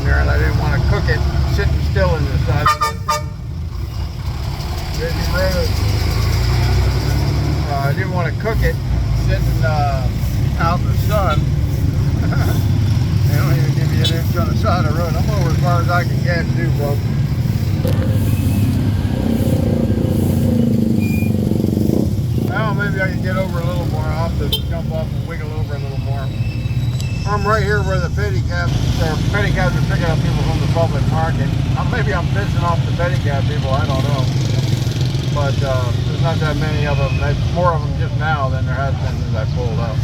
there, and I didn't want to cook it sitting still in the sun. I didn't want to cook it sitting out in the sun. They don't even give you an inch on the side of the road. I'm over as far as I can get too, folks. Now maybe I can get over a little more. I'll have to jump off and wiggle over a little more. I'm right here where the pedicabs are picking up people from the public market. Maybe I'm pissing off the pedicab people, I don't know. But there's not that many of them. There's more of them just now than there has been since I pulled up.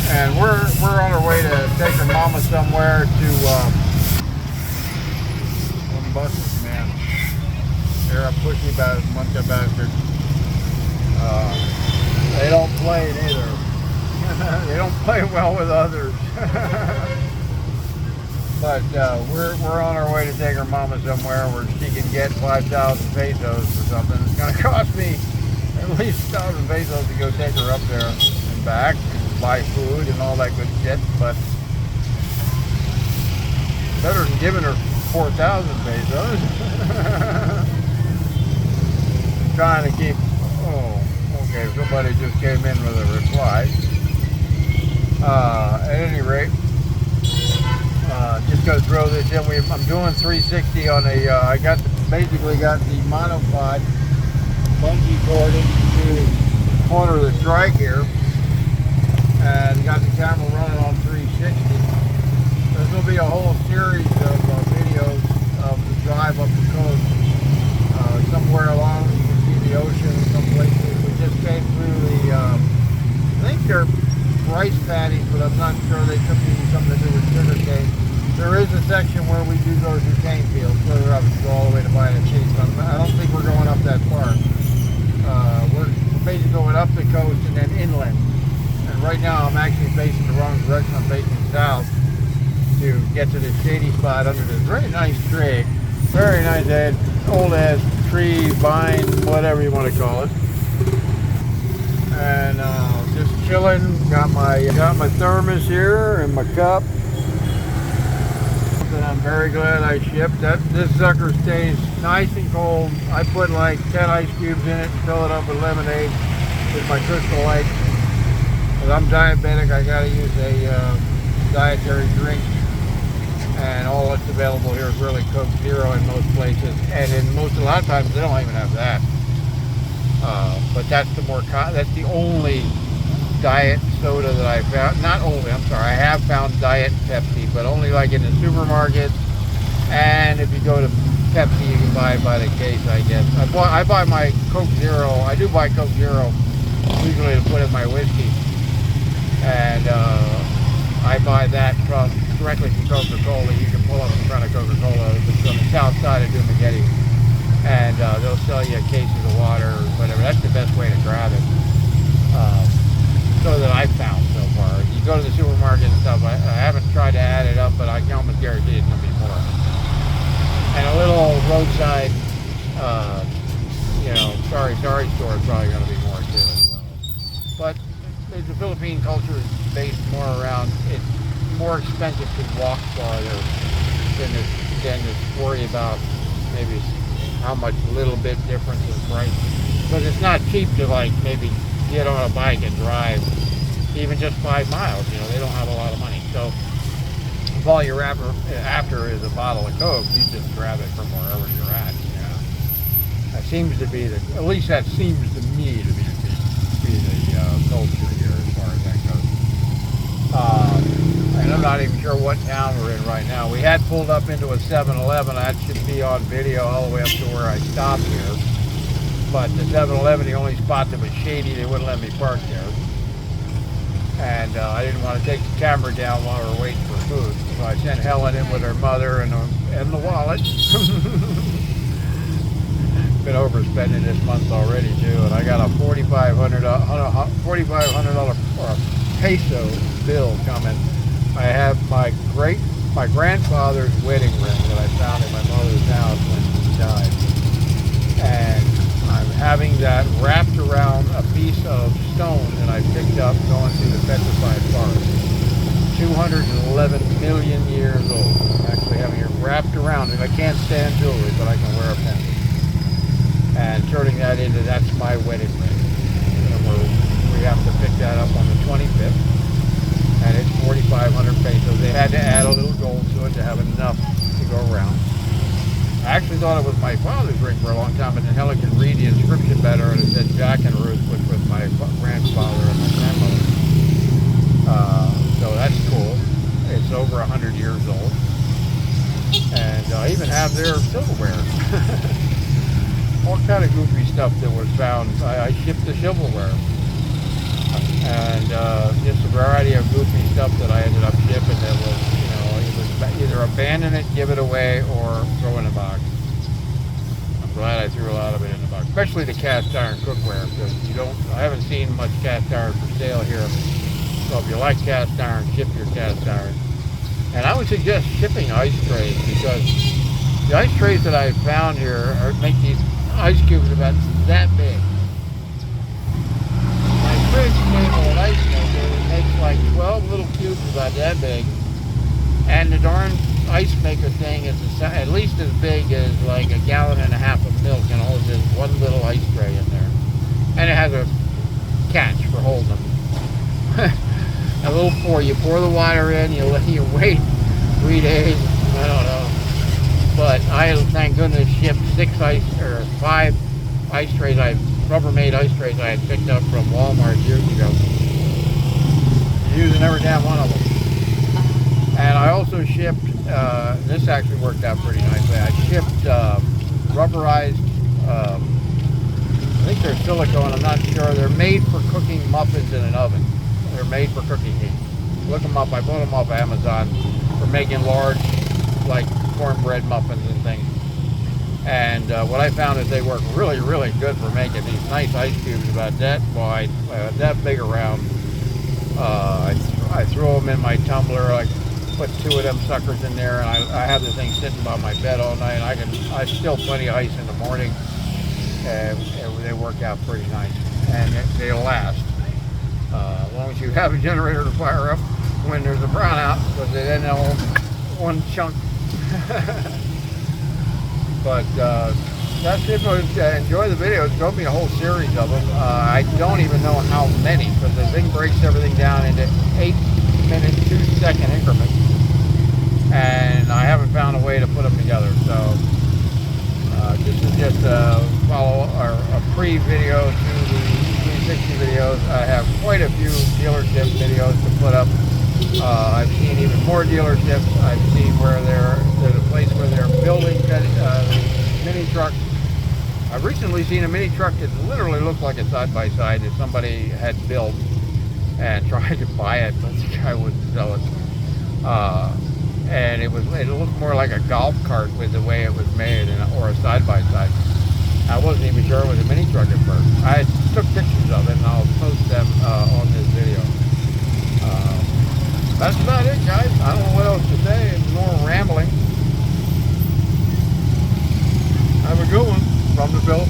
And we're on our way to take her mama somewhere to some buses, man. They're a pushy bunch of bastards. They don't play neither. They don't play well with others. But we're on our way to take her mama somewhere where she can get 5,000 pesos for something. It's going to cost me at least 1,000 pesos to go take her up there and back and buy food and all that good shit. But better than giving her 4,000 pesos. Trying to keep. Oh, okay. Somebody just came in with a reply. At any rate, just going to throw this in. I'm doing 360 on a. I basically got the monopod bungee corded to the corner of the trike here, and got the camera running on 360. This will be a whole series of videos of the drive up the coast. Somewhere along, you can see the ocean. Some places we just came through the. I think they're rice paddies, but I'm not sure. They could be something to do with sugar cane. There is a section where we do go through cane fields further up. You go all the way to Bayan Cheese. I don't think we're going up that far. We're basically going up the coast and then inland. And right now I'm actually facing the wrong direction. I'm facing south to get to this shady spot under this very nice tree. Very nice old ass tree, vine, whatever you want to call it. And just chilling. Got my thermos here and my cup. And I'm very glad I shipped. This sucker stays nice and cold. I put like 10 ice cubes in it and fill it up with lemonade with my Crystal Light. Because I'm diabetic, I gotta use a dietary drink. And all that's available here is really Coke Zero in most places. And a lot of times they don't even have that. But that's the only diet soda that I found. I have found Diet Pepsi, but only like in the supermarkets. And if you go to Pepsi, you can buy it by the case, I guess. I buy my Coke Zero. I do buy Coke Zero usually to put in my whiskey. And I buy that directly from Coca-Cola. You can pull up in front of Coca-Cola. It's on the south side of Dumaguete. And they'll sell you cases of water or whatever. That's the best way to grab it. So that I've found so far. You go to the supermarket and stuff, I haven't tried to add it up, but I can almost guarantee it's going to be more. And a little roadside, sorry store is probably going to be more too as well. But the Philippine culture is based more around, it's more expensive to walk farther than to worry about maybe how much little bit difference in price. Because it's not cheap to maybe get on a bike and drive even just 5 miles. They don't have a lot of money. So if all you're after is a bottle of Coke, you just grab it from wherever you're at. That seems to be at least that seems to me to be the culture here as far as that goes. And I'm not even sure what town we're in right now. We had pulled up into a 7-Eleven. That should be on video all the way up to where I stopped here. But the 7-Eleven, the only spot that was shady, they wouldn't let me park there. And I didn't want to take the camera down while we were waiting for food. So I sent Helen in with her mother and the wallet. Been overspending this month already too. And I got a $4,500 peso bill coming. I have my grandfather's wedding ring that I found in my mother's house when she died. And I'm having that wrapped around a piece of stone that I picked up going through the petrified forest. 211 million years old. Actually having it wrapped around it. I can't stand jewelry, but I can wear a pendant. And turning that into, that's my wedding ring. And we have to pick that up on the 25th. And it's 4,500 pesos. They had to add a little gold to it to have enough to go around. I actually thought it was my father's ring for a long time, but then Helyn could read the inscription better, and it said Jack and Ruth, which was my grandfather and my grandmother. So that's cool. It's over 100 years old. And I even have their silverware. All kind of goofy stuff that was found. I shipped the silverware. And just a variety of goofy stuff that I ended up shipping that was, you know, it was either abandon it, give it away, or throw in a box. I'm glad I threw a lot of it in the box, especially the cast iron cookware, because I haven't seen much cast iron for sale here. So if you like cast iron, ship your cast iron. And I would suggest shipping ice trays, because the ice trays that I found here make these ice cubes about that big. My fridge came with an ice maker that makes like 12 little cubes about that big. And the darn ice maker thing is at least as big as like 1.5 gallons of milk, and all this one little ice tray in there. And it has a catch for holding them. A little pour. You pour the water in, you wait 3 days, I don't know. But I, thank goodness, shipped 5 ice trays, Rubbermaid ice trays I had picked up from Walmart years ago. Using every damn one of them. And I also shipped, this actually worked out pretty nicely, I shipped rubberized, I think they're silicone, I'm not sure. They're made for cooking muffins in an oven. They're made for cooking heat. Look them up. I bought them off Amazon for making large, like cornbread muffins and things. And what I found is they work really, really good for making these nice ice cubes about that wide, that big around. I throw them in my tumbler. I put 2 of them suckers in there, and I have the thing sitting by my bed all night. I still plenty of ice in the morning, and they work out pretty nice, and they last. As long as you have a generator to fire up when there's a brownout, because then they'll one chunk. But that's it. Enjoy the videos. It's going to be a whole series of them. I don't even know how many, because the thing breaks everything down into 8-minute, 2-second increments, and I haven't found a way to put them together. So this is just a pre-video to the 360 videos. I have quite a few dealership videos to put up. I've seen even more dealerships. I've seen where there's a place where they're building mini trucks. I've recently seen a mini truck that literally looked like a side-by-side that somebody had built and tried to buy it, but the guy wouldn't sell it. And it looked more like a golf cart with the way it was made, or a side-by-side. I wasn't even sure it was a mini truck at first. I took pictures of it, and I'll post them on this video. That's about it, guys. I don't know what else to say. It's more rambling. Have a good one from the village.